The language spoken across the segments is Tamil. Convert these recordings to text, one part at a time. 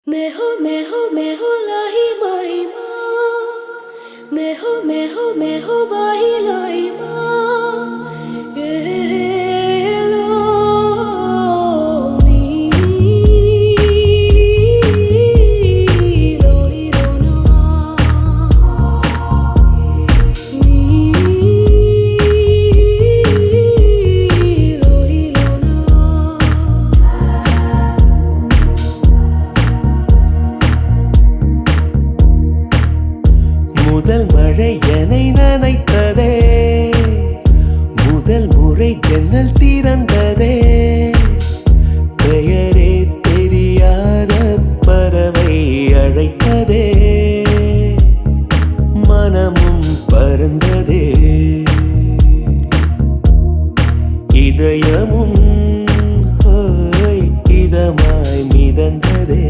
मैं हो लाही माही माँ मैं हो बाही लाई माँ ये लो मी लो ही लो ना मी लो ही लो ना முதல் மழை என்னை நனைத்ததே, முதல் முறை ஜன்னல் திறந்ததே, பெயரே தெரியாத பறவை அழைத்ததே, மனமும் பறந்ததே, இதயமும் இதமாய் மிதந்ததே.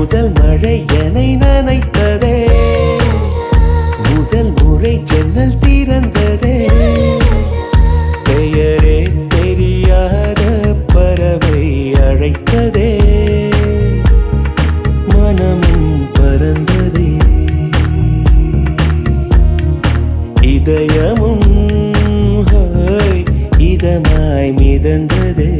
முதல் மழை என்னை நனைத்ததே, முதல் முறை ஜன்னல் திறந்ததே, பெயரே தெரியாத பறவை அழைத்ததே, மனமும் பறந்ததே, இதயமும் இதமாய் மிதந்ததே.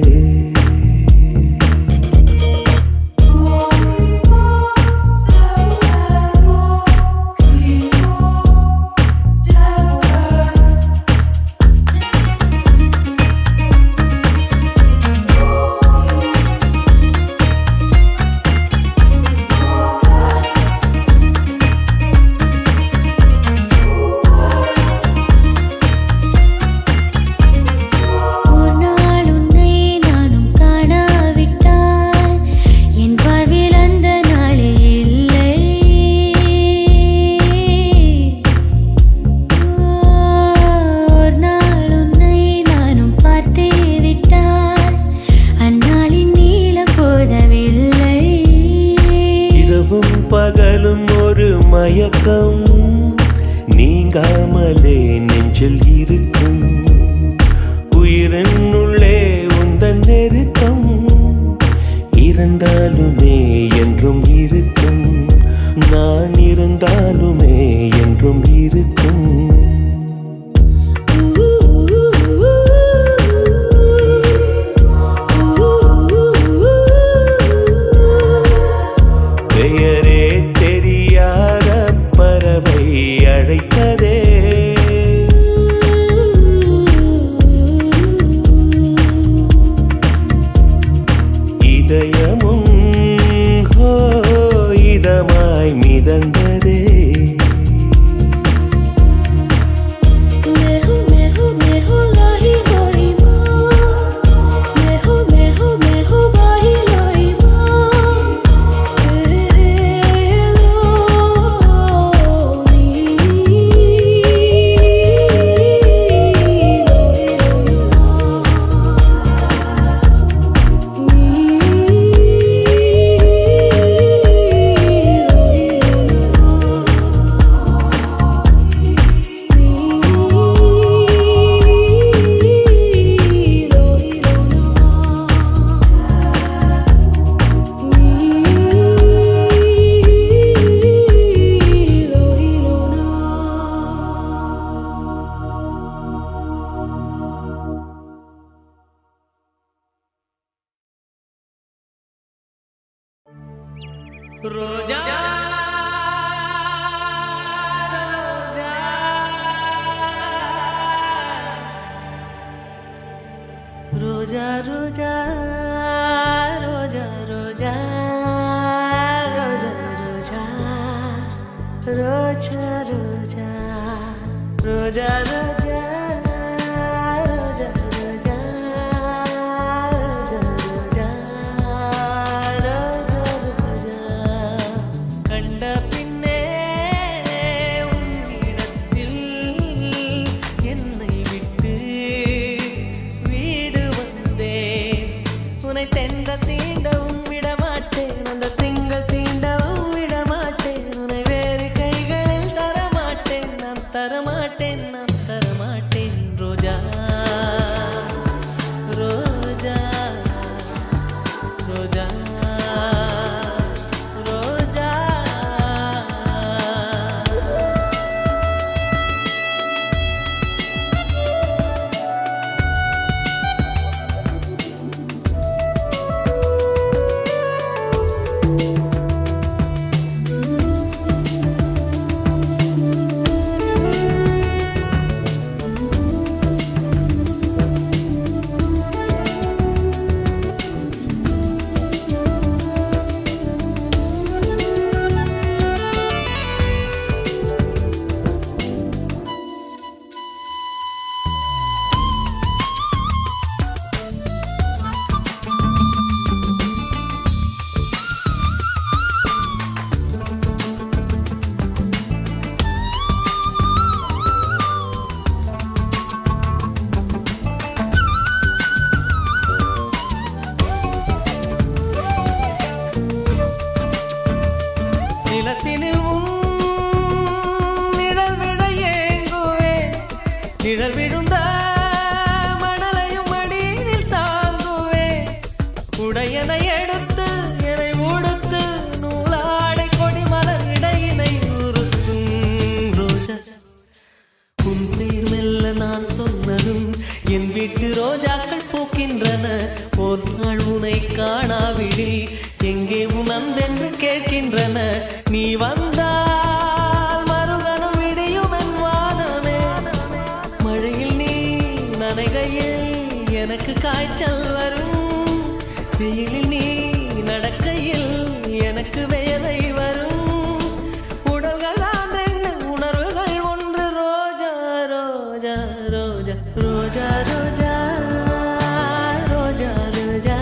பகலும் ஒரு மயக்கம் நீங்காமலே நெஞ்சில் இருக்கும், உயிரின் உள்ளே உந்தன் நெருக்கம் இருந்தாலுமே என்றும் இருக்கும், நான் இருந்தாலுமே என்றும் இருக்கும். பெயரே தெரியாத பறவை அழைத்ததே, இதயமும் ரோஜா ரோஜா ரோஜா ரோஜா ரோஜா ரோஜா ரோஜா ரோஜா ரோஜா ரோஜா ரோஜா நிழல் விழுந்த மணலையும் மடியில் தாங்குவே உடையனை எடுத்து என்னை உடுத்து நூலாடை கொடி மலர் இடையினை உறுத்தும் ரோஜா உன் பேர் மெல்ல நான் சொன்னதும் என் வீட்டு ரோஜாக்கள் பூக்கின்றன ஒரு நாள் உனை காணாவிடில் எங்கே உன் அன்பென்று கேட்கின்றன நீ வந்தால் மறுகணம் விடியும் என் வானமே மழையில் நீ நனைகையில் எனக்கு காய்ச்சல் வரும் வெயிலில் நீ நடக்கையில் எனக்கு வேலை வரும் உடல்கள் தான் ரெண்டு உணர்வுகள் ஒன்று ரோஜா ரோஜா ரோஜா ரோஜா ரோஜா ரோஜா ரோஜா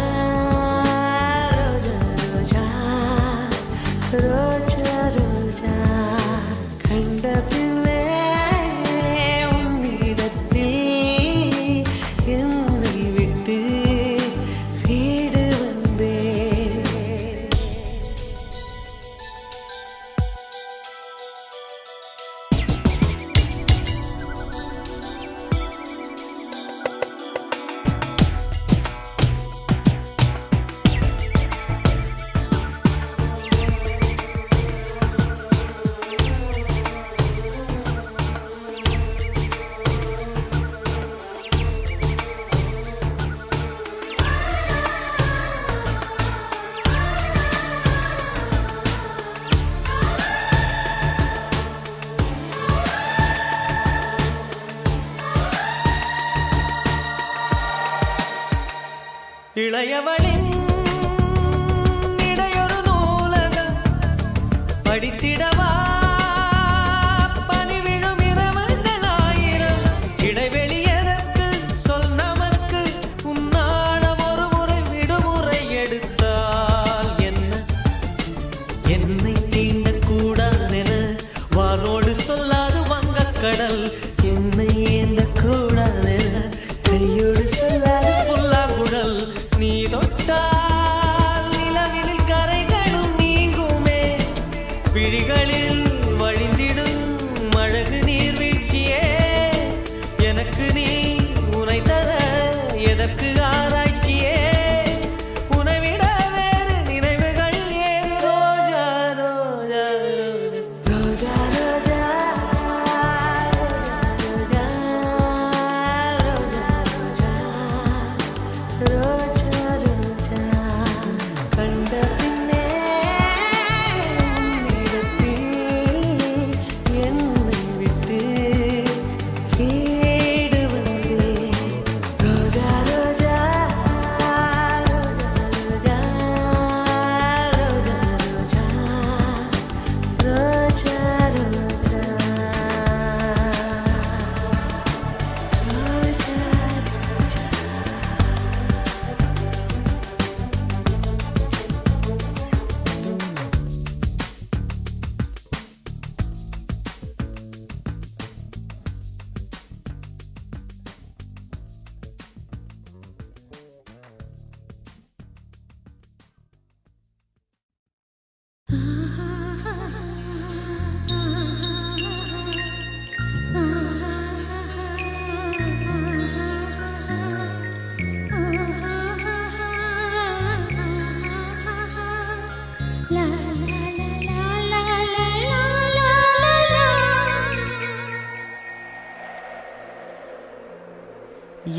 ரோஜா ரோஜா ரோஜா ரோஜா கண்ட பிள்ளை உன்னிடத்தில் என்னை விட்டு வீடு வந்தேன். இளையவளின் இடையொரு நூலகம் படித்திடவா பனிவிழும் இரவுகள் ஆயிரம் இடைவெளி எதற்கு சொல் நமக்கு உன்னாடம் ஒரு முறை விடுமுறை எடுத்தால் என்ன என்னை தீண்டக்கூடாதென வாரோடு சொல்லாது வங்கக்கடல் என்னை ஏந்தக்கூடாதென கையோடு சொல்லாது புல்லாங்குழல் நீ தொட்டால் நிலவில் கரைகளும் நீங்குமே விழிகளில் வழிந்திடும் அழகு நீர்வீழ்ச்சியே எனக்கு நீ உனை தர எதற்கு ஆராய்ச்சியே உனை விட வேறு நினைவுகள் ஏது ரோஜா ரோஜா ரோஜா ரோஜா ரோஜா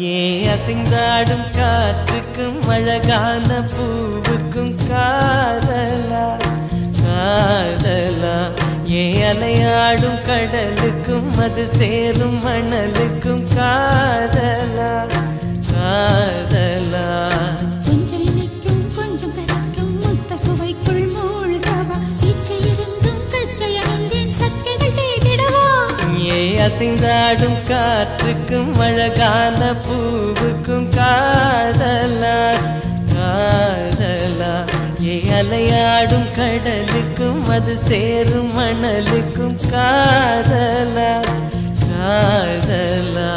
ஏ அசைந்தாடும் காற்றுக்கும் அழகான பூவுக்கும் காதலா காதலா ஏ அலையாடும் கடலுக்கும் அது சேரும் மணலுக்கும் காதலா காதலா கொஞ்சம் இனிக்கும் கொஞ்சம் கரைக்கும் முத்த சுவைக்குள் மூழ்கவா இச்சை இருந்தும் சச்சை அணிந்தேன் சச்சைகள் செய்திடவா ஏ அசைந்தாடும் காற்றுக்கும் அழகான பூவுக்கும் காதலா காதலா ஏ அலையாடும் கடலுக்கும் அது சேரும் மணலுக்கும் காதலா காதலா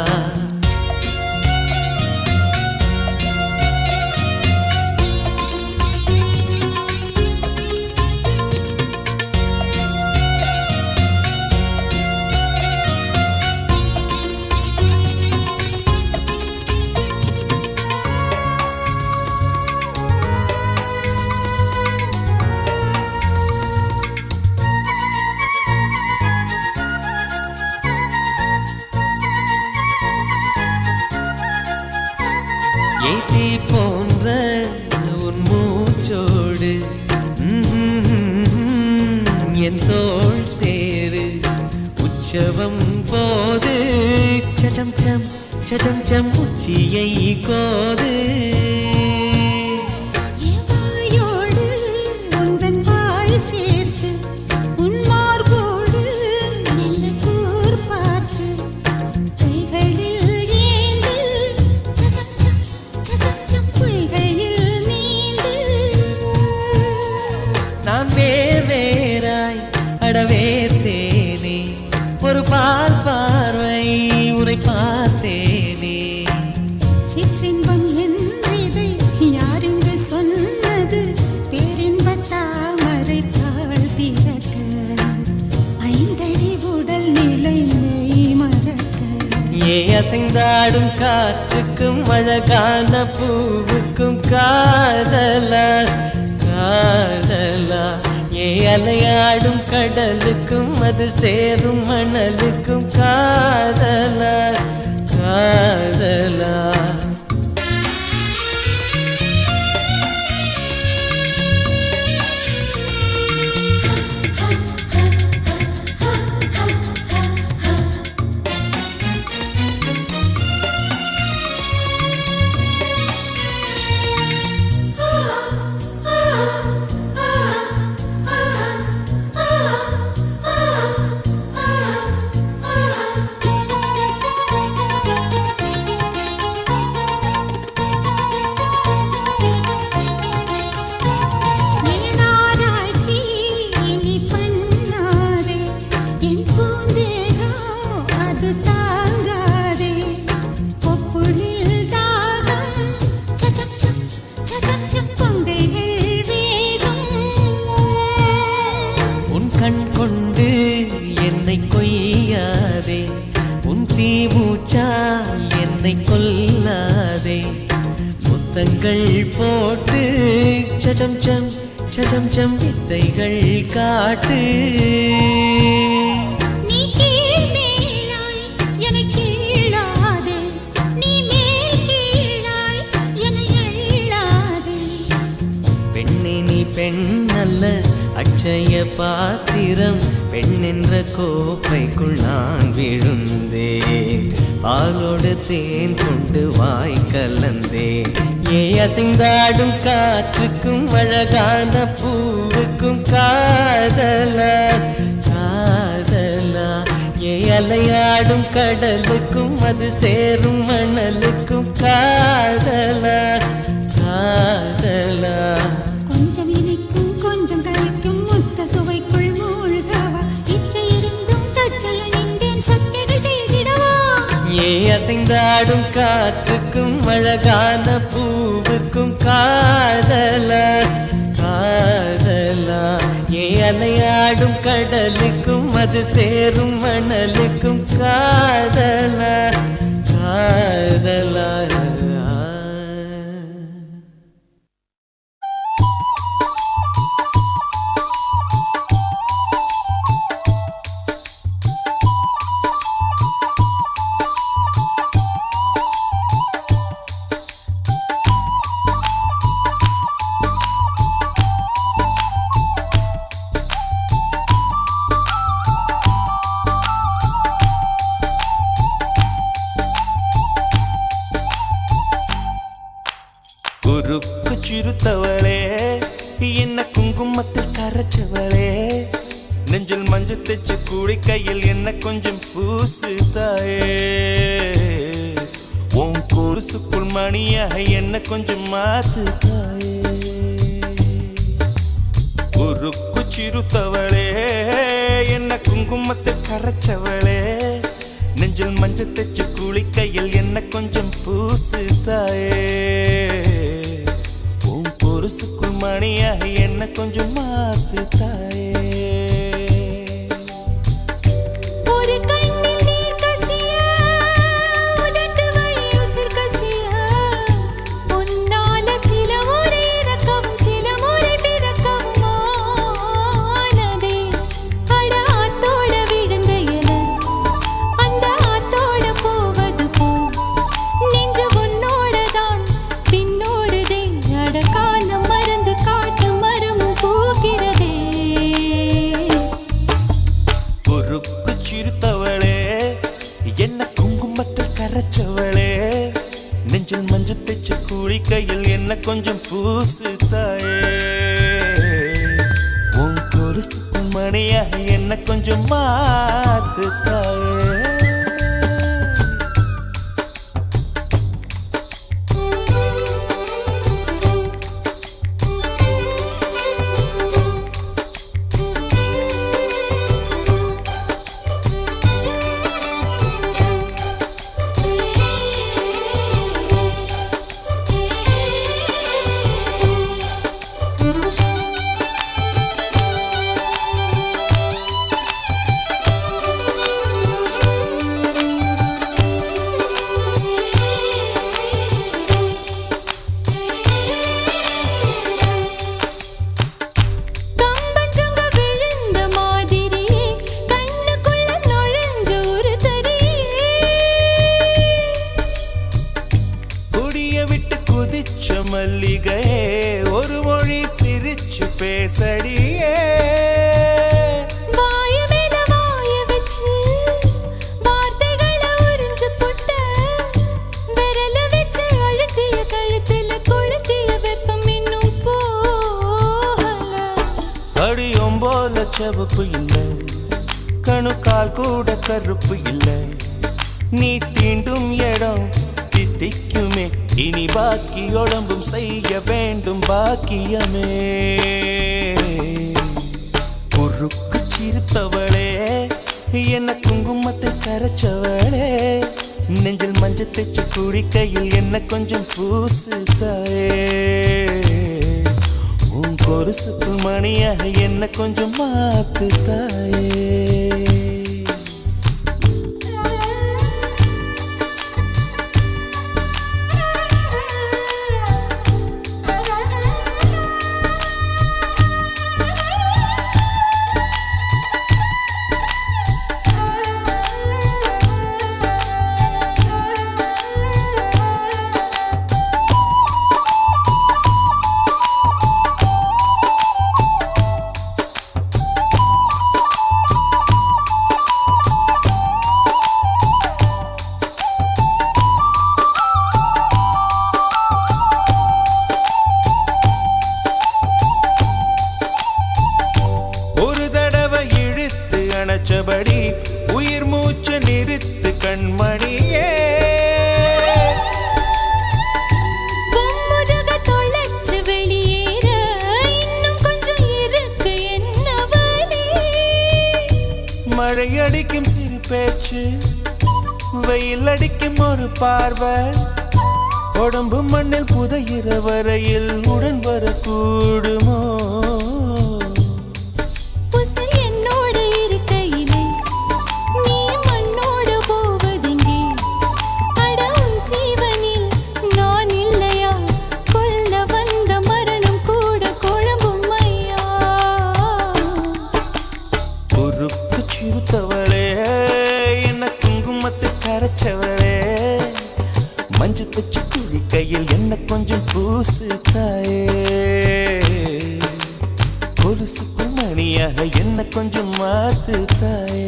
ஏத்தி போன்ற உன் மூச்சோடு என் தோள் சேரு உற்சவம் போது சடம் சம் சடம் சம் உச்சியை கோது வாயோடு உந்தன் வாய் சேர்த்து உன் மார்போடு மெல்ல கூர் பார்த்து கைகளில் ஏந்து சச்சம் பொய்கையில் நீந்து நான் வேறாய் அடவேத்தேனே ஒரு பால் பார்வை உரை பார்த்தேனே சிற்றின்பம் என்றதை யாரென்று சொன்னது பேரின்ப தாமரை தாழ் திறக்க ஐந்தடி உடல் நிலை மெய் மறக்க ஏ அசைந்தாடும் காற்றுக்கும் அழகான பூவுக்கும் காதலா காதலா ஏ அலையாடும் கடலுக்கும் அது சேரும் மணலுக்கும் காதலா காதலா நீனாராய்ச்சி இனி பண்ணாதே என் பூந்தேகம் அது தாங்காதே கொப்புளில் தாகம் சச்சம் பொங்கைகள் வேகம் உன் கண் கொண்டு என்னை கொய்யாதே உன் தீமூச்சா என்னை கொல்லாதே முத்தங்கள் போட்டு சடம் சம் வித்தைகள் காட்டு நீ கீழ் மேலாய் என்னை கீழாதே நீ மேல் கீழாய் என்னை அள்ளாதே பெண்ணே நீ பெண் அல்ல அட்சய பாத்திரம் பெண் என்ற கோப்பைக்குள் நான் விழுந்தேன் பாலோடு தேன் கொண்டு வாய் கலந்தேன் ஏ அசைந்தாடும் காற்றுக்கும் அழகான பூவுக்கும் காதலா காதலா ஏ அலையாடும் கடலுக்கும் அது சேரும் மணலுக்கும் காதலா காதலா கொஞ்சம் இனிக்கும் கொஞ்சம் கரைக்கும் முத்த சுவைக்குள் மூழ்கவா இச்சை இருந்தும் தச்சை அணிந்தேன் சச்சைகள் செய்திடவா ஏ அசைந்தாடும் காற்றுக்கும் அழகான பூவுக்கும் காதலா காதலா ஏ அலையாடும் கடலுக்கும் அது சேரும் மணலுக்கும் காதலா காதலா கரைச்சவளே நெஞ்சில் மஞ்சள் தைச்ச கூடி கையில் என்ன கொஞ்சம் பூசு தாயே உன் கொலுசுக்குள் மணியாக என்ன கொஞ்சம் மாத்து தாயே உருக்கு சிறுத்தவளே என்ன குங்குமத்தை கரைச்சவளே நெஞ்சில் மஞ்சள் தைச்ச கூலி கையில் என்ன கொஞ்சம் பூசு தாயே உன் பொருசுக்குள் மணியாக என்ன கொஞ்சம் மாத்து தாயே நெஞ்சில் மஞ்சள் தைச்ச கூலி கையில் என்ன கொஞ்சம் பூசு தாயே உன் கொலுசுக்குள் மணியாக என்ன கொஞ்சம் மாத்து தாயே மல்லிகையே ஒரு மொழி சிரிச்சு பேசடியே வாய மேல வாய வச்சு வார்த்தைகளை உறிஞ்சு புட்ட விரல வச்சு அழுத்திய கழுத்துல கொளுத்திய வெப்பம் இன்னும் போகல அடியும் போல செவப்பு இல்லை கணுக்கால் கூட கருப்பு இல்லை நீ தீண்டும் இடம் தித்திக்குமே இனி பாக்கி உடம்பும் செய்ய வேண்டும் பாக்கியமே குறுக்கு சிரித்தவளே என்ன குங்குமத்தை கரைச்சவளே நெஞ்சில் மஞ்சள் தைச்ச கூடி கையில் என்ன கொஞ்சம் பூசு தாயே உன் கொலுசுக்குள் மணியாக என்ன கொஞ்சம் மாத்து தாயே அணைச்சபடி உயிர் மூச்சு நிறுத்து கண்மணியே முதுக தொலைச்சு வெளியேற இன்னும் கொஞ்சம் இருக்கு என்ன வலி மழை அடிக்கும் சிறு பேச்சு வெயில் அடிக்கும் ஒரு பார்வை உடம்பு மண்ணில் புதையிற வரையில் உடன் வரக்கூடுமோ மஞ்சள் தைச்ச கூலி கையில் என்ன கொஞ்சம் பூசு தாயே கொலுசுக்குள் மணியாக என்ன கொஞ்சம் மாத்து தாயே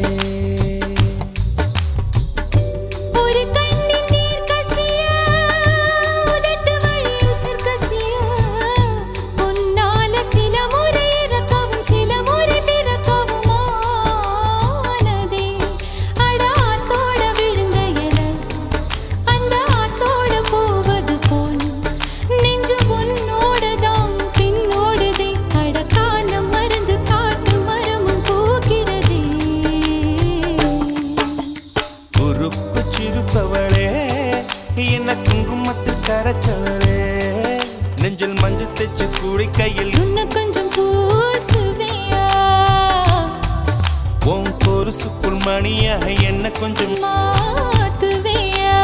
சில முறை இறக்கவும் சில மணியாக என்ன கொஞ்சம் மாத்துவியா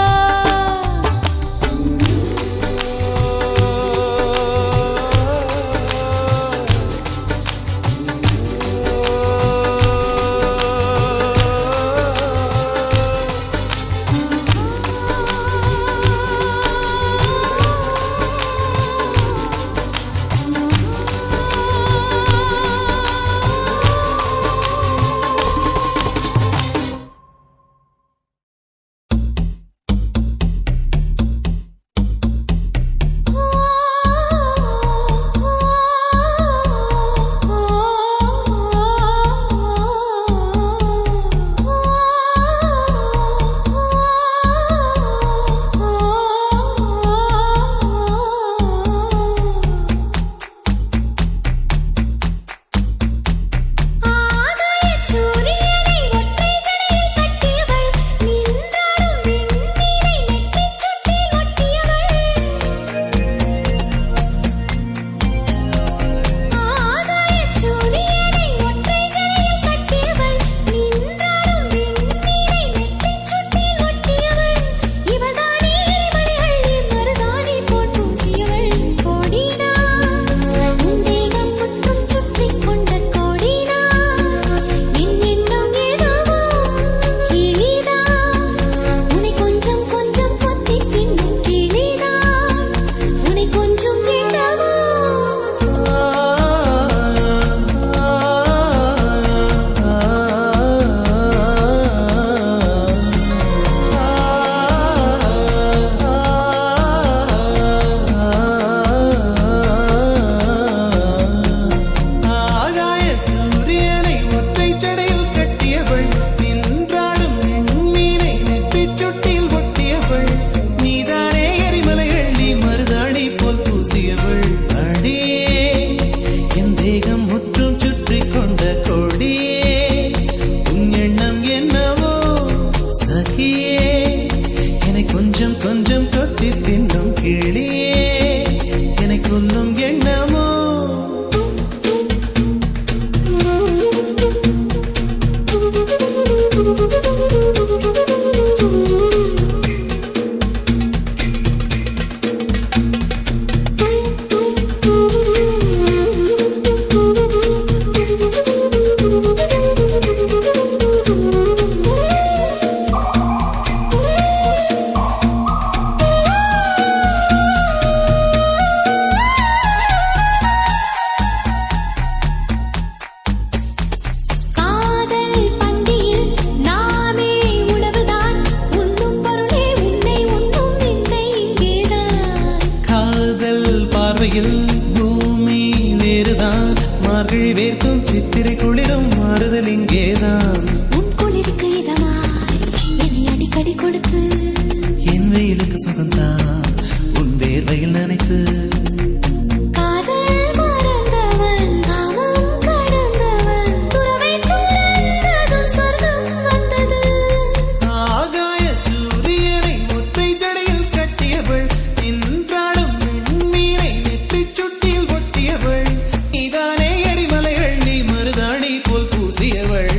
பூமி வேறுதான் மார்கழி வேர்க்கும் சித்திரை குளிரும் மாறுதல் இங்கேதான் உன் குளிருக்கு இதமாய் என்னை அடிக்கடி கொடுத்து என் வெயிலுக்கு சுகந்தான் உன் வேர்வையில் நினைத்து காதல் மறந்தவன் காமம் கடந்தவன் துறவை துறந்ததும் சொர்க்கம் வந்தது ஆகாய சூரியனை ஒற்றை ஜடையில் கட்டியவள் நின்றாடும் மீனை நெற்றி சுட்டியில் ஒட்டியவள் நீதானே எரிமலைகள் நீ மருதாணி போல் பூசியவள்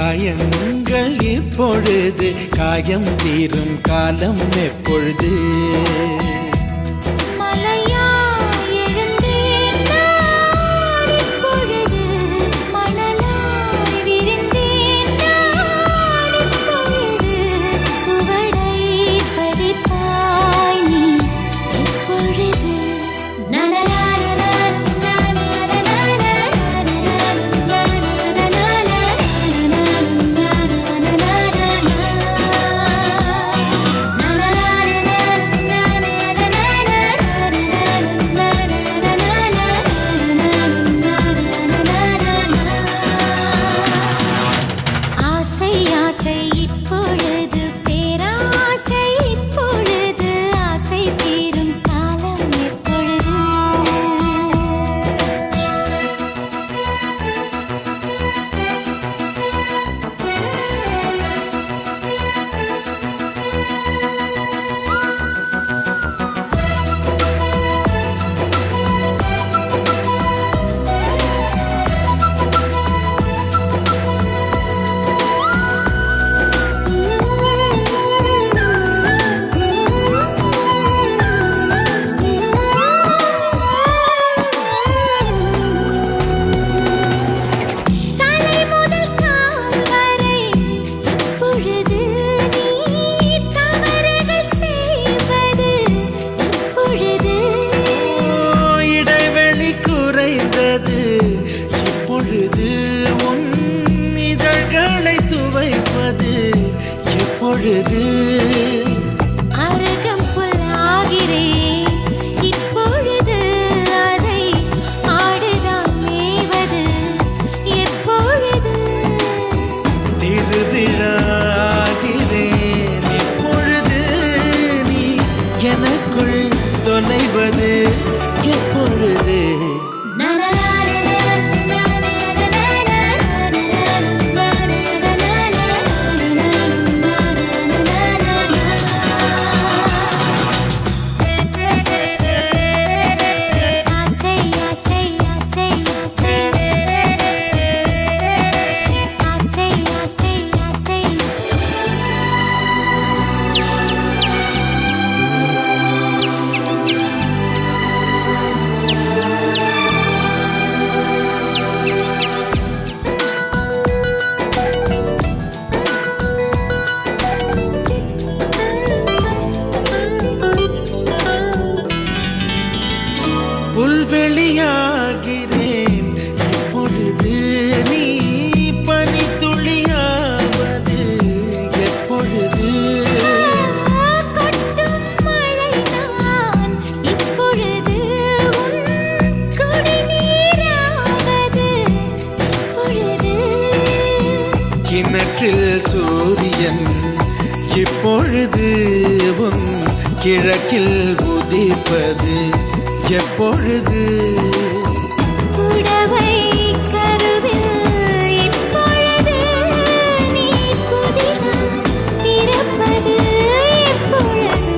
காயங்கள் இப்பொழுது காயம் தீரும் காலம் எப்பொழுது மலையா எழுந்தேன் நான் இப்பொழுது மணலாய் விரிந்தேன் நான் இப்பொழுது சுவடை பதிப்பாய் நீ இப்பொழுது ஆசை ஆசை இப்பொழுது பேராசை இப்பொழுது ஆசை தீரும் காலம் எப்பொழுது தலை முதல் கால் வரை இப்பொழுது நீ தவறுகள் செய்வது இப்பொழுது இடைவெளி குறைந்தது இப்பொழுது உன் இதழ்களை துவைப்பது எப்பொழுது அருகம் புல்லாகிறேன் இப்பொழுது அதை ஆடுதான் மேய்வது எப்பொழுது திருவிழாகிறேன் இப்பொழுது நீ எனக்குள் தொலைவது எப்பொழுது ஆசை ஆசை ஆசை ஆசை ஆசை ஆசை ஆசை புல்வெளியாகிறேன் இப்பொழுது நீ பனித்துளியாவது எப்பொழுது கொட்டும் மழை நான் இப்பொழுது உன் குடிநீராவது இப்பொழுது கிணற்றில் சூரியன் இப்பொழுது உன் கிழக்கில் உதிப்பது எப்பொழுது புடவை கருவில் இப்பொழுது நீ புதிதாய் பிறப்பது எப்பொழுது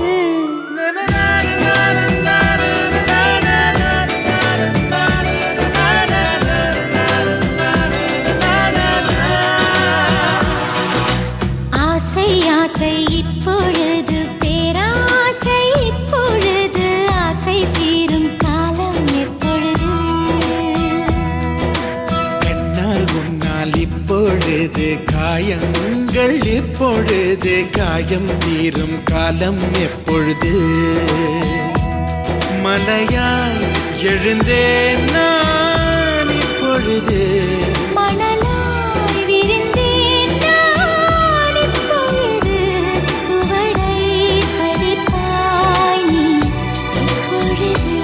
ஆசை ஆசை இப்பொழுது பேராசை இப்பொழுது ஆசை தீரும் காலம் எப்பொழுது கண்ணால் உன்னால் இப்பொழுது காயங்கள் இப்பொழுது காயம் தீரும் காலம் எப்பொழுது மலையால் எழுந்தேன் நான் இப்பொழுது மணலாய் விரிந்தேன் நான் இப்பொழுது சுவடை பதிப்பாய் நீ இப்பொழுது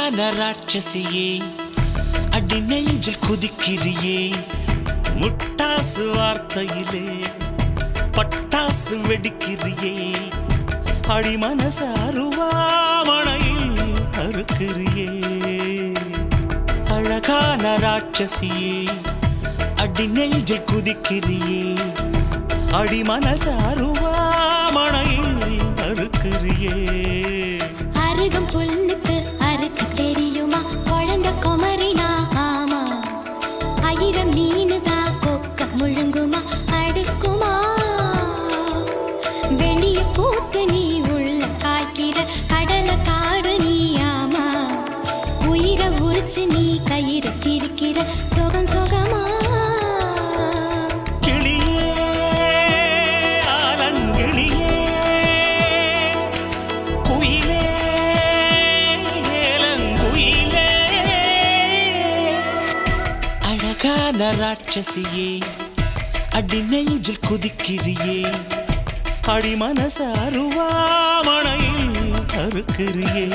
அழகான ராட்சசியே அடி நெஞ்சில் குதிக்கிறியே முட்டாசு வார்த்தையிலே பட்டாசு வெடிக்கிறியே அடி மனசு அருவாமணையில் அறுக்கிறியே அழகான ராட்சசியே அடி நெஞ்சில் குதிக்கிறியே அடி மனசு அருவாமணையில் அறுக்கிறியே அருகம் புல்லுக்கு அறுக்க தெரியுமா குழந்தை குமரினா ஆமா ஆயிரம் மீனுதா கொக்க முழுங்குமா அடுக்குமா வெளிய பூத்து நீ உள்ள காய்க்கிற கடலை காடு நீ ஆமா உயிரை உரிச்சு நீ கயிறு திரிக்கிற சுகம் சுகமா ராட்சசியே அடி நெஞ்சில் குதிக்கிறியே அடி மனசு அருவாமணையில் அறுக்கிறியே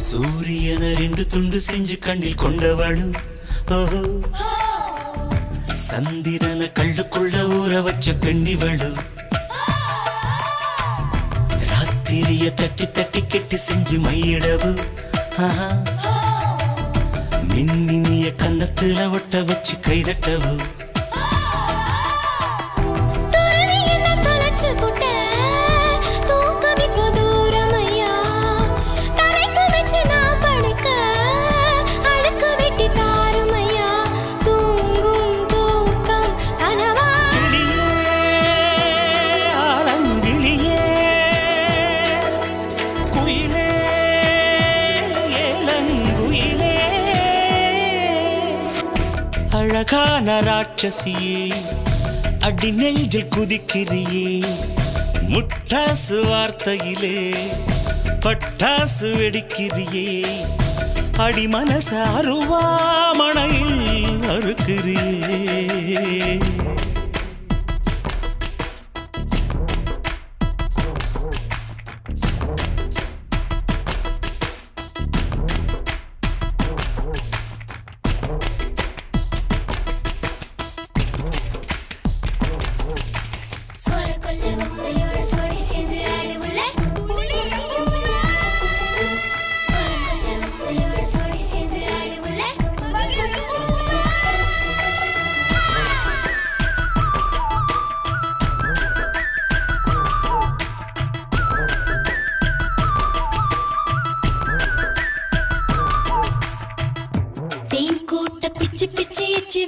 சூரியனை ரெண்டு துண்டு செஞ்சு கண்ணில் கொண்டவளும் ஓஹோ சந்திரனை கள்ளுக்குள்ள ஊற வச்ச பெண்ணிவளும் ராத்திரிய தட்டி தட்டி கெட்டி செஞ்சு மையிடவு மின்னினிய கன்னத்துல ஒட்ட வச்சு கைதட்டவு அழகான ராட்சசியே அடி நெஞ்சில் குதிக்கிறியே முட்டாசு வார்த்தையிலே பட்டாசு வெடிக்கிறியே அடி மனசு அருவாமணையில் அறுக்கிறியே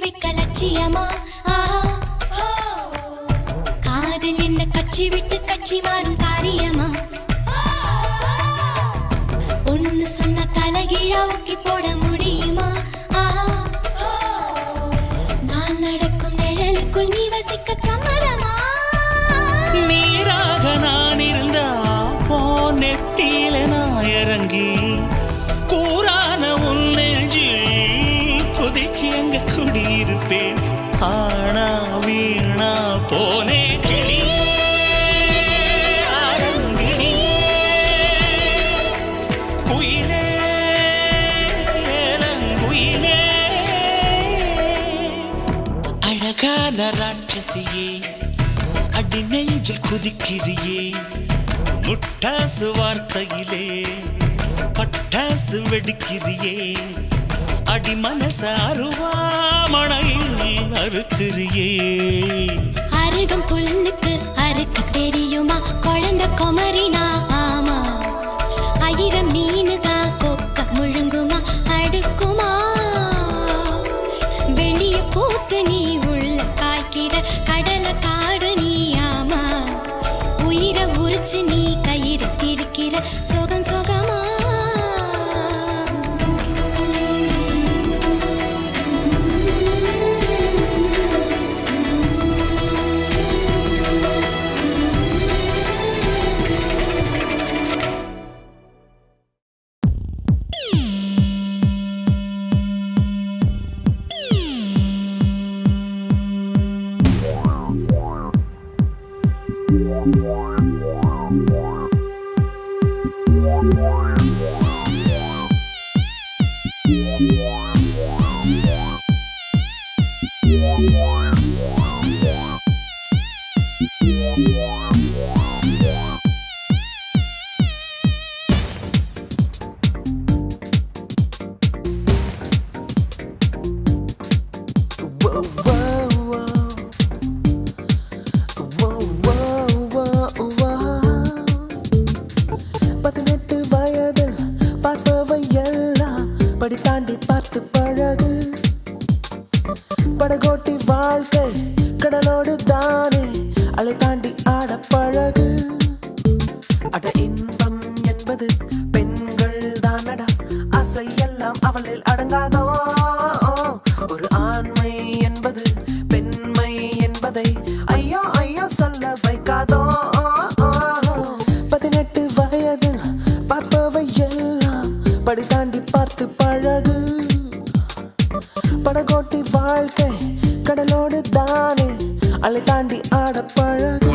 வைக்க லட்சியமா காதல் என்ன கட்சி விட்டு கட்சி மாறும் காரியமா ஒன்னு சொன்ன தலைகீழா ஊக்கி போட முடியுமா நான் நடக்கும் நிழலுக்குள் நீ வசிக்க சம்மதமா நீராக நான் இருந்தா நெத்தியில நான் இறங்கி கூறான உன் நெஞ்சில் குதிச்சு எங்க குடியிருப்பேன் ஆனா வீணா போனே கிளி ஆரங்கிளி குயிலே ஏலங்குயிலே அழகான ராட்சசியே அடி நெஞ்சில் குதிக்கிறியே முட்டாசு வார்த்தையிலே பட்டாசு வெடிக்கிறியே அடி மனச அருவாமணையில் அறுக்கிறியே அருகம் புல்லுக்கு அறுக்க தெரியுமா குழந்தை குமரினா ஆமா ஆயிரம் மீனுதா கொக்க முழுங்குமா அடுக்குமா உரிச்சு நீ கயிறுத்திருக்கிற சுகம் சுகமா தாண்டி பார்த்து பழகு படகோட்டி வாழ்க்கை கடலோடு தானே அலை தாண்டி ஆட பழகு அட இன்பம் என்பது பெண்கள் தானடா ஆசை எல்லாம் அவளில் அடங்காதோ ஒரு ஆண்மை என்பது பெண்மை என்பதை ஐயோ ஐயோ சொல்ல வைக்காதோ 18 வயதில் பார்ப்பவை எல்லாம் படி தாண்டி பார்த்து பழகு படகோட்டி வாழ்க்கை கடலோடு தானே அலை தாண்டி ஆட பழகு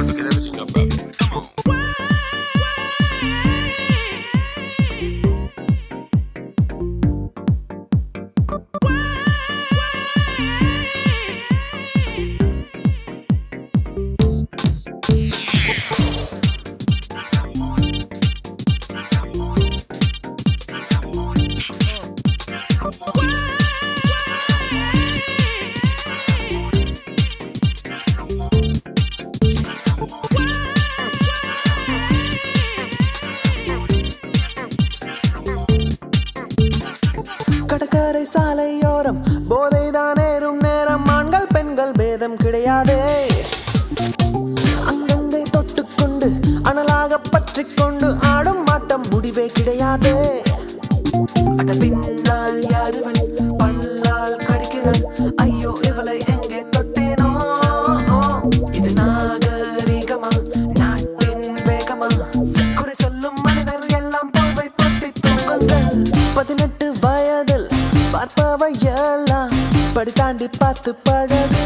கடற்கரை சாலையோரம் போதைதான் ஏறும் நேரம் ஆண்கள் பெண்கள் பேதம் கிடையாதே அங்கங்கே தொட்டுக்கொண்டு அனலாக பற்றிக்கொண்டு ஆடும் ஆட்டம் முடிவே கிடையாதே அட பின்னால் யாருவன் பல்லால் கடிக்கிறான் ஐயோ இவளை எங்கே தொட்டேனோ இது நாகரீகமா நாட்டின் வேகமா குறை சொல்லும் மனிதர் எல்லாம் போவை பற்றி தூங்குங்கள் 18 வயதில் பார்ப்பவை எல்லாம் படி தாண்டி பார்த்து பழகு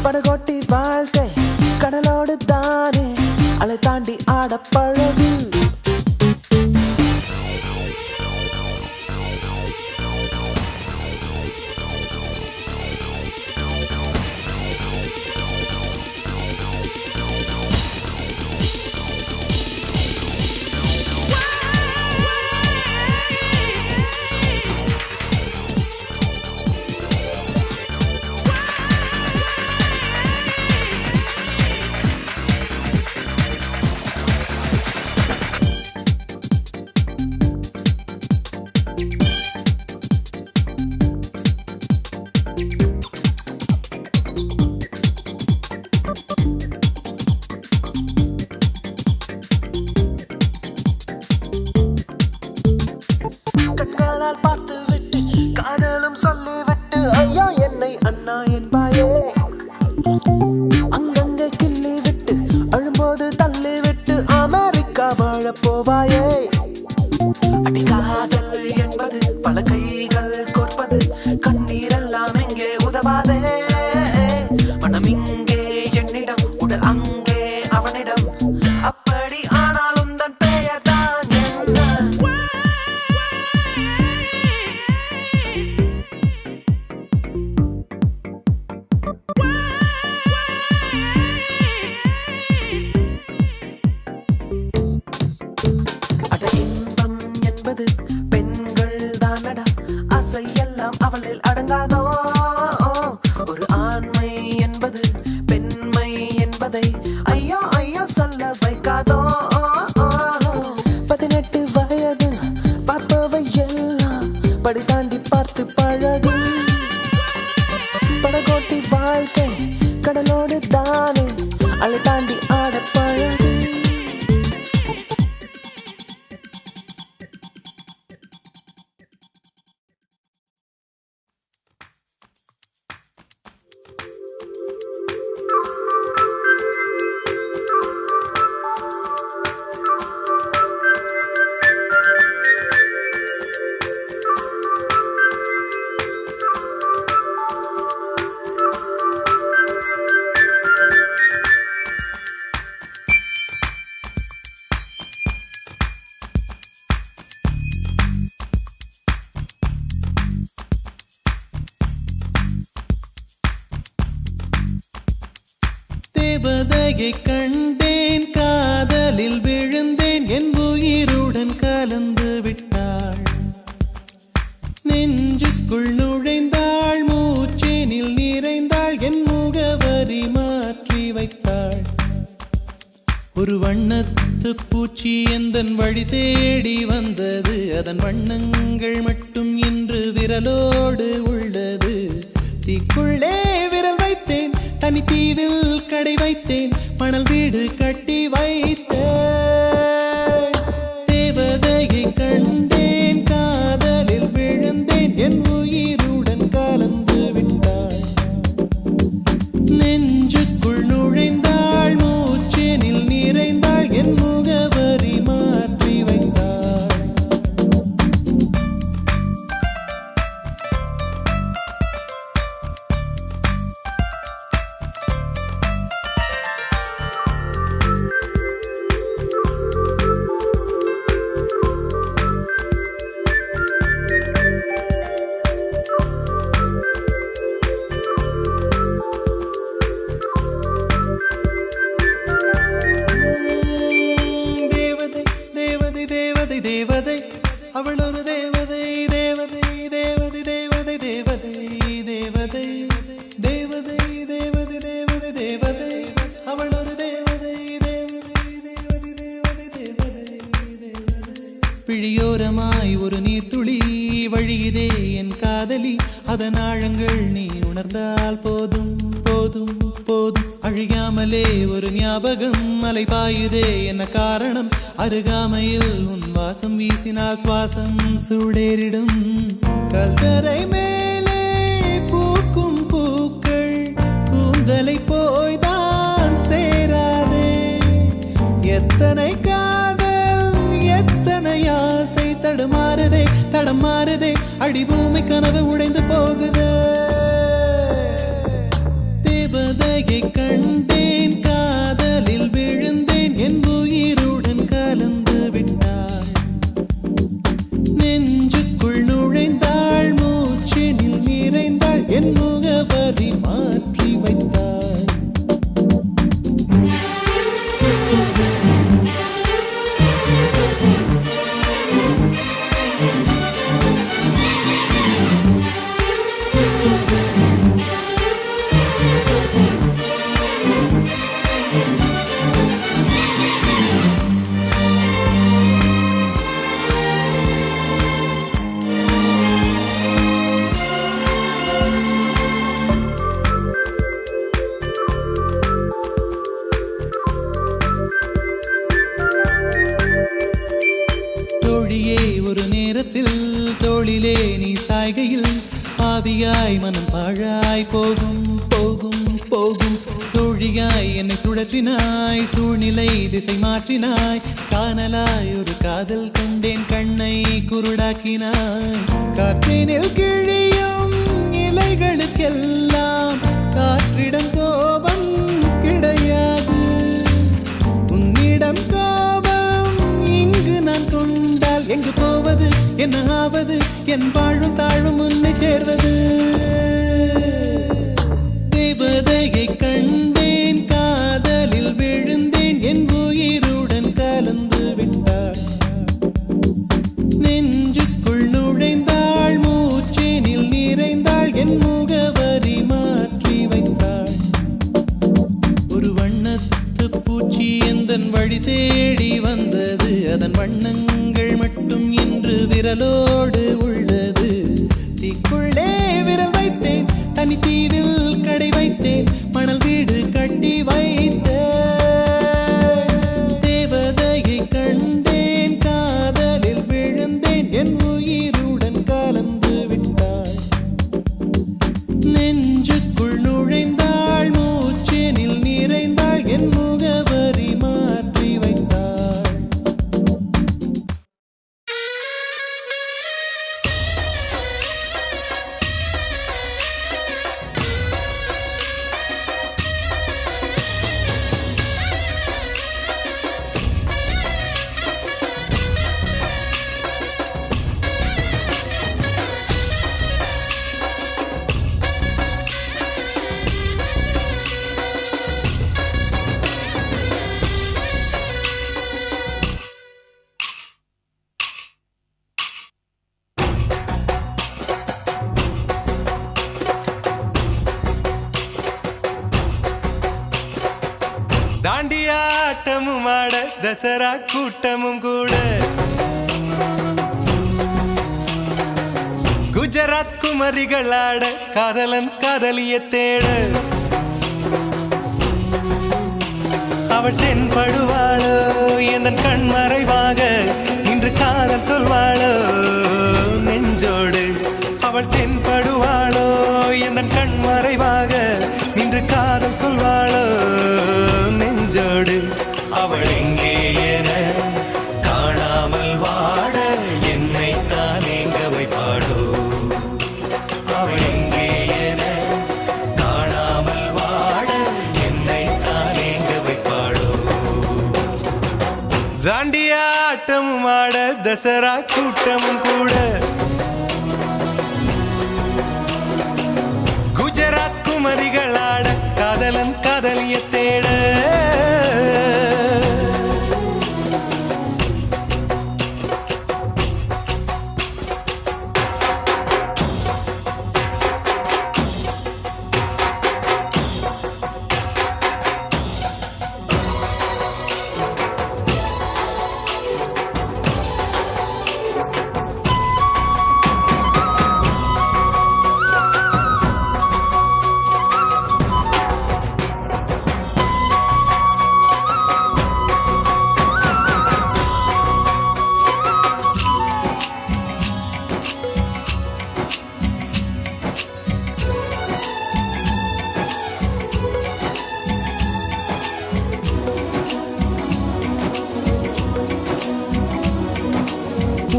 படகோட்டி வாழ்க்கை கடலோடு தானே அலை தாண்டி ஆட பழகு கண்களால் பார்த்து விட்டு காதலும் சொல்லிவிட்டு ஐயா என்னை அண்ணா என்பாயே அங்கங்கே கிள்ளி விட்டு அழும்போது தள்ளி விட்டு அமெரிக்கா வாழ போவாயே அடி காதல் என்பது பல கைகள் கோர்ப்பது கண்ணீரெல்லாம் எங்கே உதவாதே மனம் இங்கே என்னிடம் உடல் அங்கே அவனிடம் அப்படி ஆனால் உந்தன் பெயர் தான் என்ன அட இன்பம் என்பது பெண்கள் தானடா ஆசை எல்லாம் அவளில் அடங்காதோ ஒரு ஆண்மை என்பது பெண்மை என்பதை ஐயோ ஐயோ சொல்ல வைக்காதோ 18 வயதில் பார்ப்பவை எல்லாம் படி தாண்டி பார்த்து பழகு படகோட்டி வாழ்க்கை கடலோடு தானே அலை தாண்டி ஆட பழகு தேவதையை கண்டேன் காதலில் விழுந்தேன் என் உயிருடன் கலந்து விட்டாள் நெஞ்சுக்குள் நுழைந்தாள் மூச்சேனில் நிறைந்தாள் என் முகவரி மாற்றி வைத்தாள் ஒரு வண்ணத்து பூச்சி எந்தன் வழி தேடி வந்தது அதன் வண்ணங்கள் மட்டும் இன்று விரலோடு உள்ளது தீக்குள்ளே விரல் வைத்தேன் தனி தீவில் கடை வைத்தேன் மணல் வீடு கட்டி வைத்தேன் தேவதையை கண்டேன் காதலில் விழுந்தேன் என் உயிருடன் கலந்து விட்டாள் நெஞ்சுக்குள் நுழைந்தாள் மூச்சேனில் நிறைந்தாள் என் முகவரி மாற்றி வைத்தாள் தேவதை அவள் ஒரு தேவதை தேவதை தேவதை தேவதை தேவதை தேவதை தேவதை தேவதை தேவதை தேவதை அவள் ஒரு தேவதை தேவதை தேவதை தேவதை தேவதை பிழியோரமாய் ஒரு நீர்த்துளி வழியுதே என் காதலி அதன் ஆழங்கள் நீ உணர்ந்தால் போதும் போதும் போதும் அழியாமலே ஒரு ஞாபகம் மலை பாயுதே என்ன காரணம் அருகாமையில் உன் வாசம் வீசினால் சுவாசம் சூடேறிடும் கல்கரை மேலே பூக்கும் பூக்கள் கூந்தலை போய்தான் சேராதே எத்தனை காதல் எத்தனை ஆசை தடுமாறுதே தடம் மாறுதே அடிபூமி கனவு உடைந்து போகுதே தேவதையை கண்டேன் காதலில் விழுந்தேன் என் உயிருடன் கலந்து விட்டாள் நெஞ்சுக்குள் நுழைந்தாள் மூச்சினில் நிறைந்தாள் என் முகவரி மாற்றி வைத்தாள் தோழியே ஒரு நேரத்தில் தோளிலே நீ சாய்கையில் ஆவியாய் மனம் பாழாய் போகும் போகும் போகும் சூழியாய் என்னை சுழற்றினாய் சூழ்நிலை திசை மாற்றினாய் காணலாய் ஒரு காதல் கண்டேன் கண்ணை குருடாக்கினாய் காற்றினில் கிழியும் இலைகளுக்கெல்லாம் காற்றிடம் கோபம் கிடையாது உன்னிடம் கோபம் இங்கு நான் கொண்டால் எங்கு போவது என்ன ஆவது என் வாழும் தாழும் உன்னை சேர்வது தேவதையை கண்டேன் காதலில் விழுந்தேன் என் உயிருடன் கலந்து விட்டாள் நெஞ்சுக்குள் நுழைந்தாள் மூச்சேனில் நிறைந்தாள் என் முகவரி மாற்றி வைத்தாள் ஒரு வண்ணத்து பூச்சி எந்தன் வழி தேடி வந்தது அதன் வண்ணங்கள் மட்டும் இன்று விரலோடு உள்ளது தீக்குள்ளே விரல் வைத்தேன் தனி தீவில் கடை வைத்தேன் மணல் வீடு கட்டி வைத்தேன் தேவதையை கண்டேன் காதலில் விழுந்தேன் என் உயிருடன் கலந்து விட்டாள் நெஞ்சுக்குள் நுழைந்தாள் மூச்சேனில் நிறைந்தாள் என் முகவரி மாற்றி வைத்தாள் தசரா கூட்டமும் கூட குஜராத் குமரிகளாட காதலன் காதலிய தேட அவள் தென்படுவாளோ எந்தன் கண் மறைவாக இன்று காதல் சொல்வாளோ நெஞ்சோடு அவள் தென்படுவாளோ எந்தன் கண் மறைவாக இன்று காதல் சொல்வாளோ நெஞ்சோடு அவள் எங்கே என காணாமல் வாட என்னை தான் எங்க வைப்பாளோ அவள் எங்கே என காணாமல் வாட என்னை தான் எங்க வைப்பாளோ தாண்டியா ஆட்டமும் ஆட தசரா கூட்டமும் கூட குஜராத் குமரிகளாட காதலன் காதலிய தேட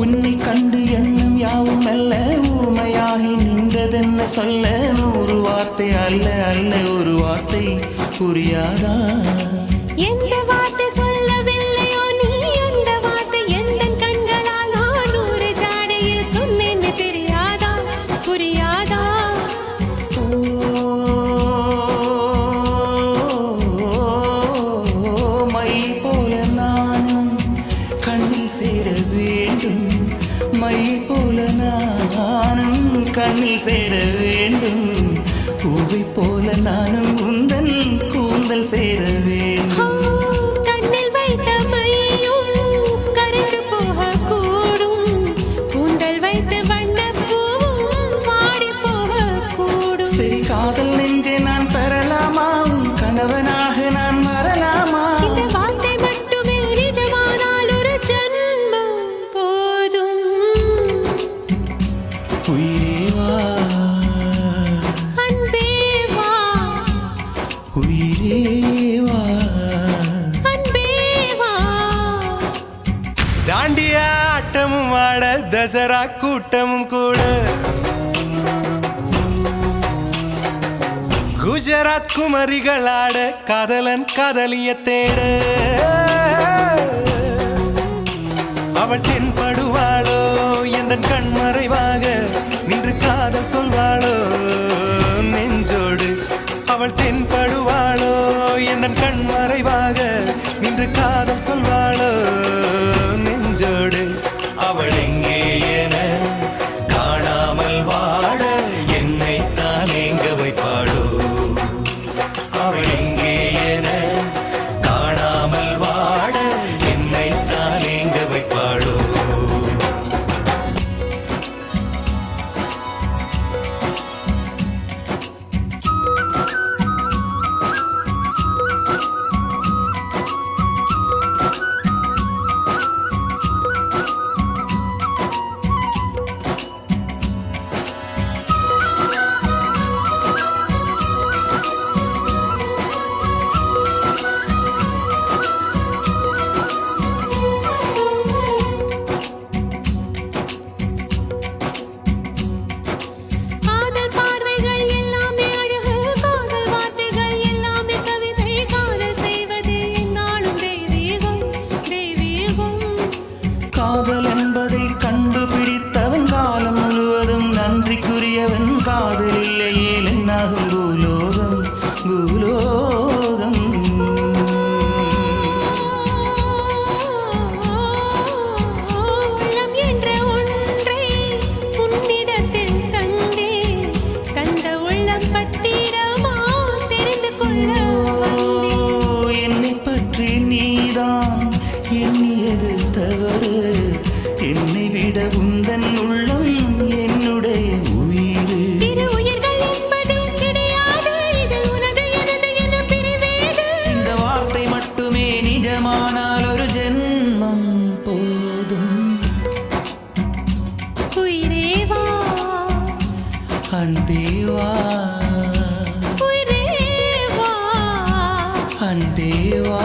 உன்னை கண்டு எண்ணம் யாவும் அல்ல ஊமையாகி நின்றதென்ன சொல்ல 100 வார்த்தை அல்ல அல்ல ஒரு வார்த்தை புரியாதா எந்த வார்த்தை சொல்லவில்லையோ நீ அந்த வார்த்தை எந்த கண்களால் நான் ஒரு ஜாடையில் சொன்னேன்னு தெரியாதா புரியாதா மை போல நானும் கண்ணில் சேர வேண்டும் மை போல நானும் கண்ணில் சேர வேண்டும் பூவை போல நானும் உந்தன் கூந்தல் சேர வேண்டும் கண்ணில் வைத்த மையும் கரைந்து போகக்கூடும் கூந்தல் வைத்த வண்ணப்பூவும் வாடி போகக்கூடும் சரி காதல் நெஞ்சே நான் பெறலாமா உன் கணவனாக நான் வரலாமா இந்த வார்த்தை மட்டுமே நிஜமானால் ஒரு ஜன்மம் போதும் உயிரே வா அன்பே வா உயிரே வா அன்பே வா தாண்டியா ஆட்டமும் ஆட தசரா கூட்டமும் கூட குஜராத் குமரிகளாட காதலன் காதலிய தேட அவள் தென்படுவாளோ எந்தன் கண் மறைவாக நின்று காதல் சொல்வாளோ நெஞ்சோடு அவள் தென்படுவாளோ எந்தன் கண் மறைவாக நின்று காதல் சொல்வாளோ நெஞ்சோடு அவள் எங்கே என காணாமல் வாட என்னை தான் எங்க வைப்பாளோ அவள் எங்கே என காணாமல் வாட என்னை தான் எங்க வைப்பாளோ காதல் பார்வைகள் எல்லாமே அழகு காதல் வார்த்தைகள் எல்லாமே கவிதை காதல் செய்வது என்னாலும் தெய்வீகம் தெய்வீகம் காதல் என்பதை கண்டுபிடித்தவன் காலம் முழுவதும் நன்றிக்குரியவன் காதல் இல்லையே என்னாகும் பூலோகம் பூலோகம் உள்ளம் என்ற ஒன்றை உன்னிடத்தில் தந்தே தந்த உள்ளம் பத்திரமா தெரிந்து கொள்ள வந்தேன் என்னை பற்றி நீதான் என்னை விட உந்தன் உள்ளம் என்னுடைய உயிர். இரு உயிர்கள் என்பதே கிடையாது, இது உனது எனது என பிரிவேது. இந்த வார்த்தை மட்டுமே நிஜமானால் ஒரு ஜென்மம் போதும். உயிரே வா, அன்பே வா, உயிரே வா, அன்பே வா.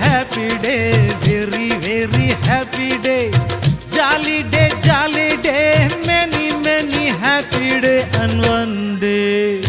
happy day, very, very happy day. Jolly day, many, many happy day and one day.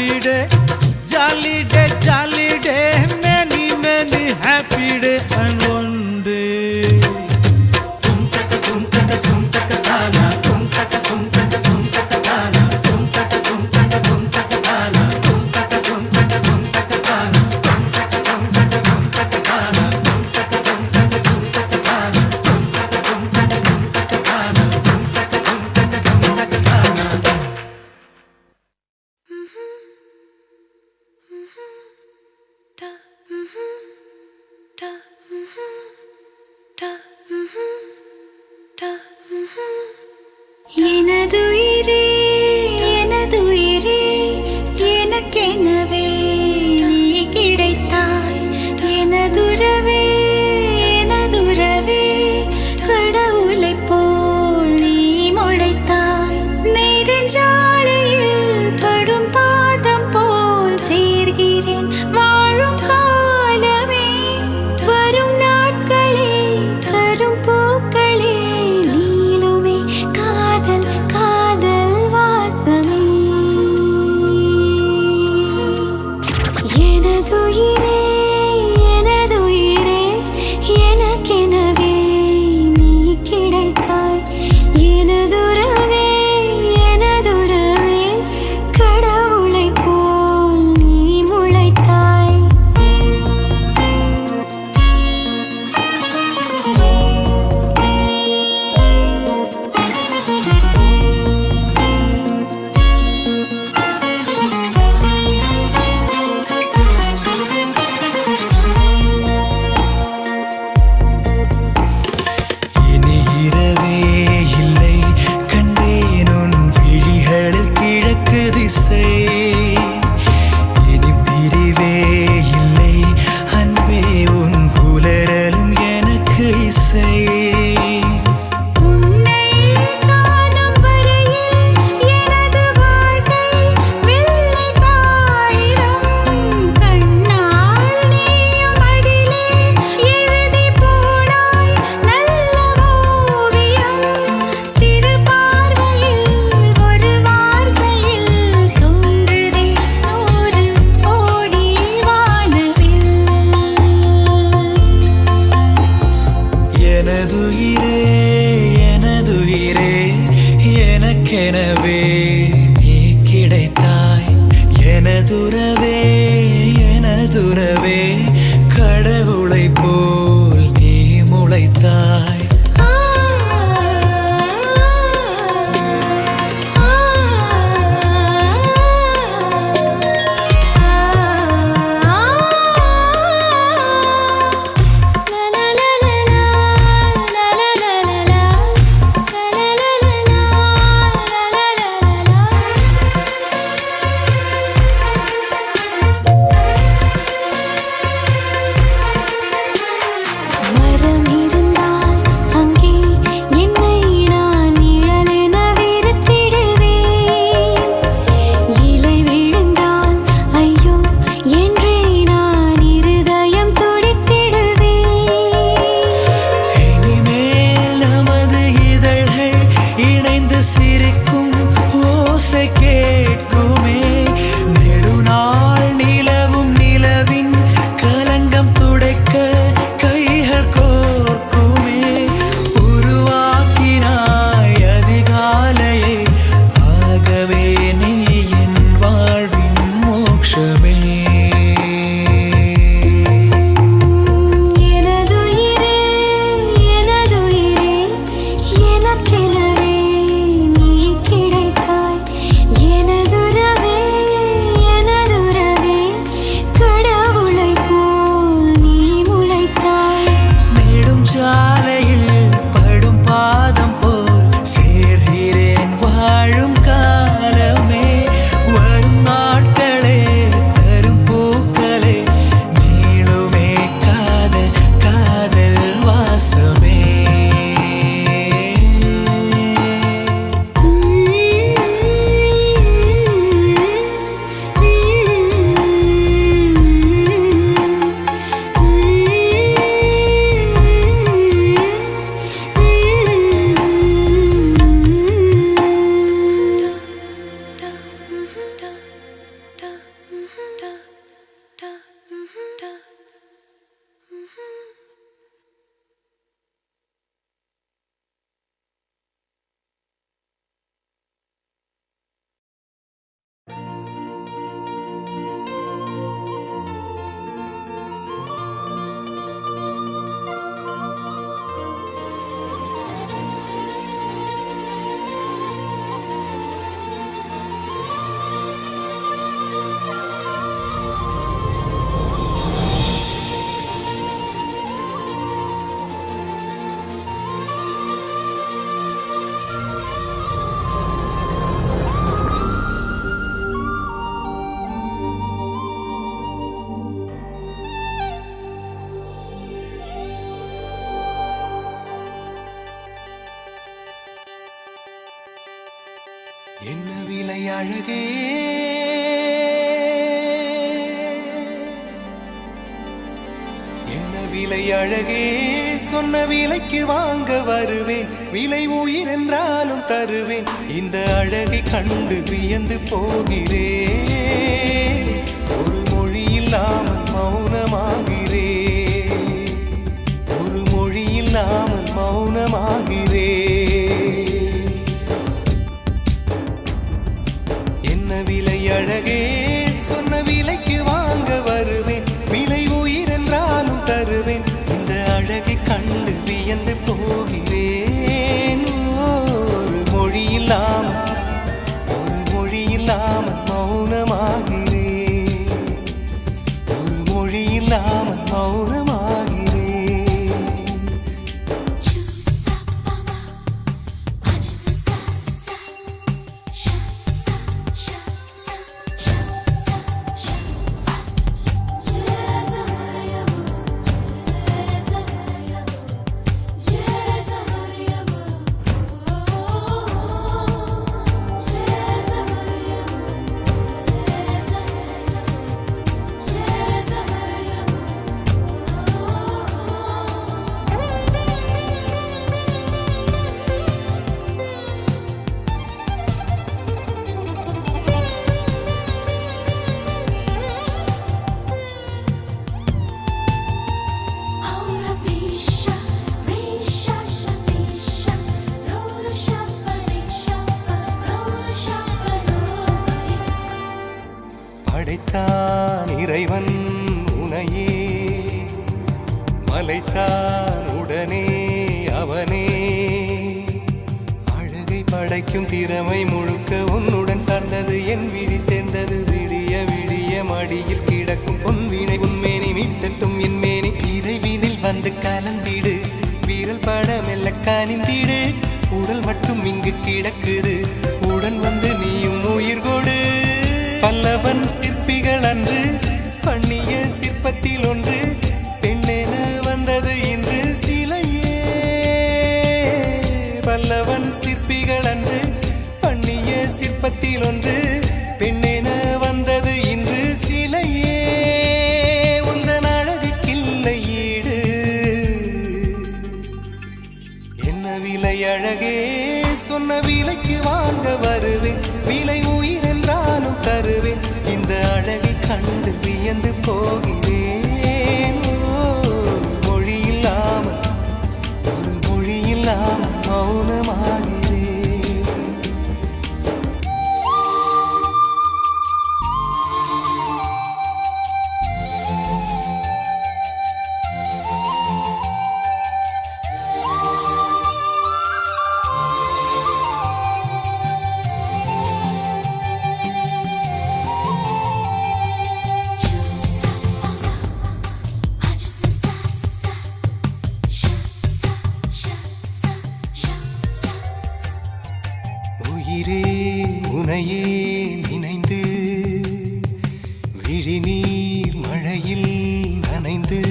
happy day, jolly day, many happy day and one day. எனதுயிரே எனதுயிரே எனக்கெனவே நீ கிடைத்தாய் எனதுறவே எனதுறவே கடவுளைப் போல் நீ முளைத்தாய் நெடுஞ்சாலையில் படும் பாதம் போல் சேர்கிறேன் வாழும் காலமே வரும் நாட்களே தரும் பூக்களே நீளுமே காதல் காதல் வாசமே எனதுயிரே எனதுயிரே எனக்கெனவே நீ கிடைத்தாய் எனதுறவே எனதுறவே கடவுளைப் போல் நீ முளைத்தாய் இனி இரவே இல்லை கண்டேன் உன் விழிகளில் கிழக்கு திசை இனி பிரிவே இல்லை அன்பே உன் புலரலும் எனக்கு இசை உன்னை காணும் வரையில் எனது வாழ்க்கை வெள்ளை காகிதம் கண்ணால் நீயும் அதிலே எழுதி போனாய் நல்ல ஓவியம் சிறு பார்வையில் ஒரு வார்த்தையில் தோன்றுதே 100 கோடி வானவில் எனதுயிரே எனதுயிரே எனக்கெனவே நீ கிடைத்தாய் எனதுறவே எனதுறவே கடவுளைப் போல் நீ முளைத்தாய் விலை அழகே என்ன விலை அழகே சொன்ன விலைக்கு வாங்க வருவேன் விலை உயிர் என்றாலும் தருவேன் இந்த அழகை கண்டு வியந்து போகிறேன் ஒரு மொழி இல்லாமல் மௌனமாகிறேன் ஒரு மொழி இல்லாமல் மௌனமாகிறேன் என்ன விலை அழகே சொன்ன விலைக்கு வாங்க வருவேன் விலை உயிர் என்றாலும் தருவேன் இந்த அழகை கண்டு வியந்து போகிறேன் ஒரு மொழி இல்லாமல் மௌனமாகிறேன் ஒரு மொழி இல்லாமல் மௌனமாகிறேன் படைத்தான் இறைவன் உனையே மலைத்தான் உடனே அவனே அழகை படைக்கும் திறமை முழுக்க உன்னுடன் சார்ந்தது என் விழி சேர்ந்தது விடிய விடிய மடியில் கிடக்கும் பொன்வினை உன்மேனி மீட்டட்டும் என் மேனி இறைவினில் வந்து கலந்திடு வீரல் பட மெல்ல கனிந்திடு உடல் மட்டும் இங்கு கிடக்குது உடன் வந்து நீயும் உயிர் கொடு பல்லவன் சிற்பிகள் அன்று பண்ணிய சிற்பத்தில் ஒன்று பெண்ணென வந்தது இன்று சிலையே பல்லவன் சிற்பிகள் அன்று பண்ணிய சிற்பத்தில் ஒன்று பெண்ணென வந்தது இன்று சிலையே உந்தன் அழகுக்கில்லை ஈடு என்ன விலை அழகே சொன்ன விலைக்கு வாங்க வருவேன் விலை உயிர் என்றாலும் தருவேன் இந்த அழகை கண்டு வியந்து போகிறேன் மொழி இல்லாமல் மௌனமாகிறேன் உயிரே உனையே நினைந்து விழிநீர் மழையில் நனைந்து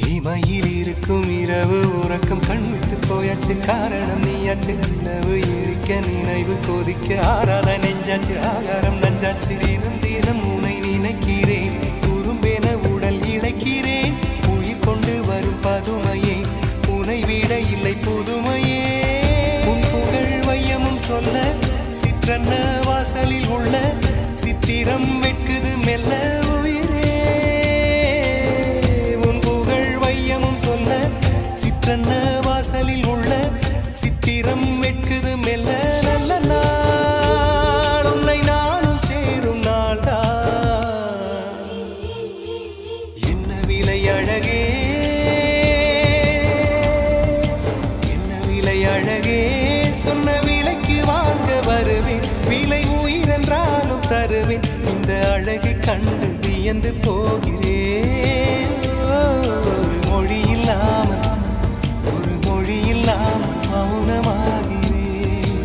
இமையில் இருக்கும் இரவு உறக்கம் கண்விட்டு போயாச்சு காரணம் நீயாச்சு நிலவு எரிக்க நினைவு கொதிக்க ஆறாத நெஞ்சாச்சு ஆகாரம் நஞ்சாச்சு தினம் தினம் உனை நினைக்கிறேன் குறும்பென உடல் இழைக்கிறேன் உயிர் கொண்டு வரும் பதுமையே உனை விட இல்லை புதுமையே சொல்ல சிற்றன்ன வாசலில் உள்ள சித்திரம் வெட்குது மெல்ல உயிரே உன் புகழ் வையமும் சொல்ல சிற்றன்ன வாசலில் உள்ள சித்திரம் வெட்குது மெல்ல நல்ல நாள் உன்னை நானும் சேரும் நாள்தான் என்ன விலை அழகே என்ன விலை அழகே சொன்ன விலைக்கு வாங்க வருவேன் விலை உயிர் என்றாலும் தருவேன் இந்த அழகை கண்டு வியந்து போகிறேன் ஒரு மொழி இல்லாமல் மௌனமாகிறேன்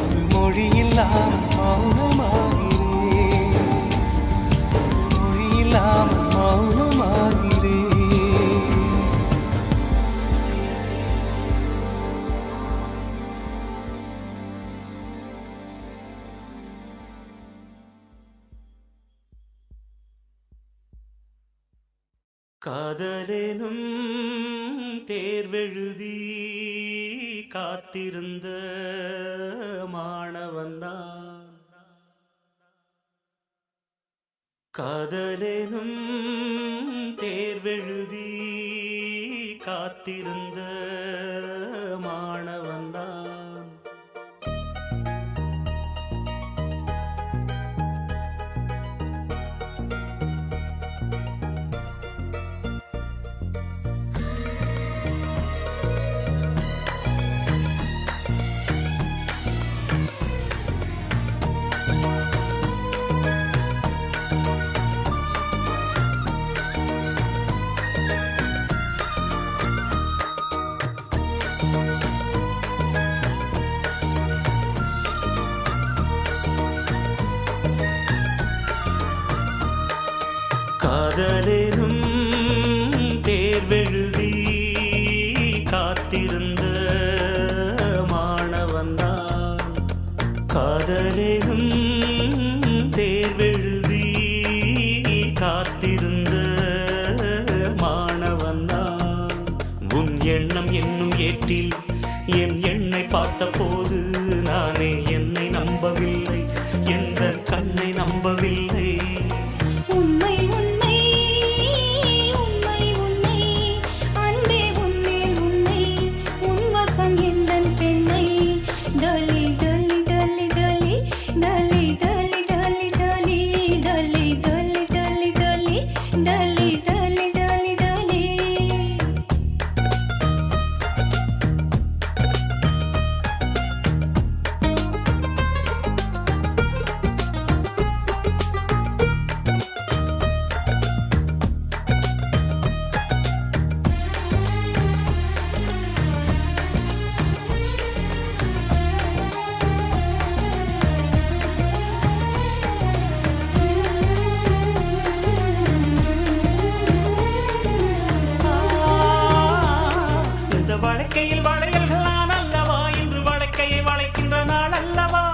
ஒரு மொழி இல்லாமல் மௌனமாகிறேன் ஒரு மொழி இல்லாமல் மௌனமாகிறேன் காதலேனும் தேர்வெழுதி காத்திருந்த மாணவன்தான் காதலேனும் தேர்வெழுதி காத்திருந்த மாணவன்தான் காதலேனும் தேர்வெழுதி காத்திருந்த மாணவன்தான் காதலேனும் தேர்வெழுதி காத்திருந்த மாணவன்தான் உன் எண்ணம் என்னும் ஏட்டில் என் எண்ணை பார்த்தபோது நானே என்னை நம்பவில்லை எந்த கண்ணை நம்பவில்லை உண்மை உண்மை உண்மை உண்மை அன்பே உன்மேல் உண்மை உன் வசம் எந்தன் பெண்ணை டொலி டொலி டொலி டொலி டொலி டொலி டொலி டொலி டொலி டொலி டொலி டொலி டொலி டொலி டொலி டொலி இந்த வழக்கையில் வளையல்கள் நான் அல்லவா இன்று வழக்கையை வளைக்கின்ற நாள் அல்லவா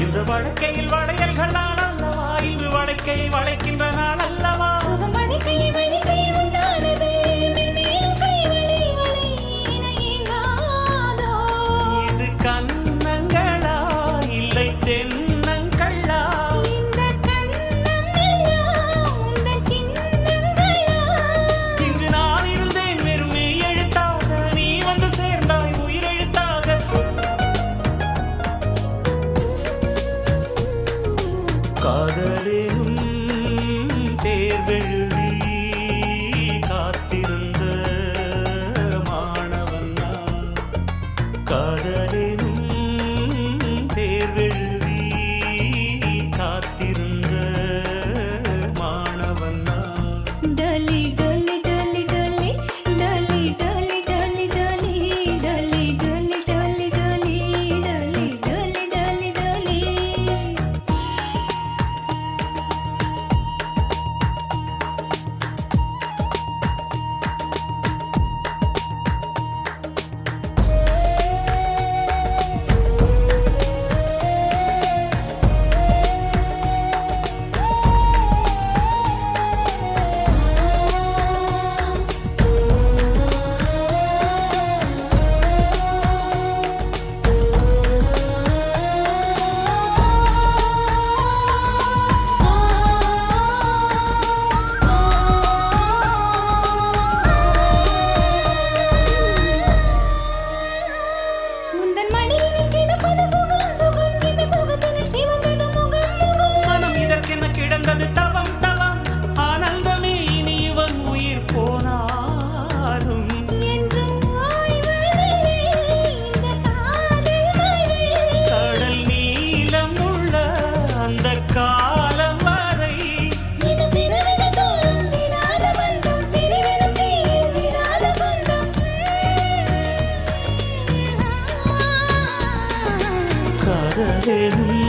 இந்த வழக்கையில் வளையல்கள் நான் அல்லவா இன்று வழக்கையை வளைக்கின்ற நாள் அல்லவா சுகம் வழிக்கை வழிக்கை உண்டானது மென்மேலும் கை வளை வளை இணையாதோ இது கண்ணங்களா இல்லை தென்னங்களா இந்த கண்ணம் எல்லாம் உந்தன் சின்னங்களா இங்கு நான் இருந்தேன் வெறும் மெய் எழுத்தாக நீ வந்து சேர்ந்தாய் உயிரெழுத்தாக காதலேனும் தேர்வெழுதி காத்திருந்த மாணவன்தான் காதலேனும் தேர்வெழுதி காத்திருந்த மாணவன்தான் டொலி டொலி டொலி டொலி டொலி டொலி டொலி டொலி டொலி டொலி டொலி டொலி டொலி டொலி டொலி டொலி உந்தன் மடியினில் கிடப்பது சுகம் சுகம் இந்த சுகத்தினில் சிவந்தது முகம் முகம் மனம் இதற்கென கிடந்தது தவம் தவம் ஆனந்தமே இனி இவன் உயிர் போனாலும் என்றும் ஓய்வதில்லை இந்த காதல் மழை கடல் நீளம் உள்ள அந்த காலம் வரை இது பிறவிகள் தோறும் விடாத பந்தம் பிரிவினும் தீயில் விடாத சொந்தம் காதலேனும்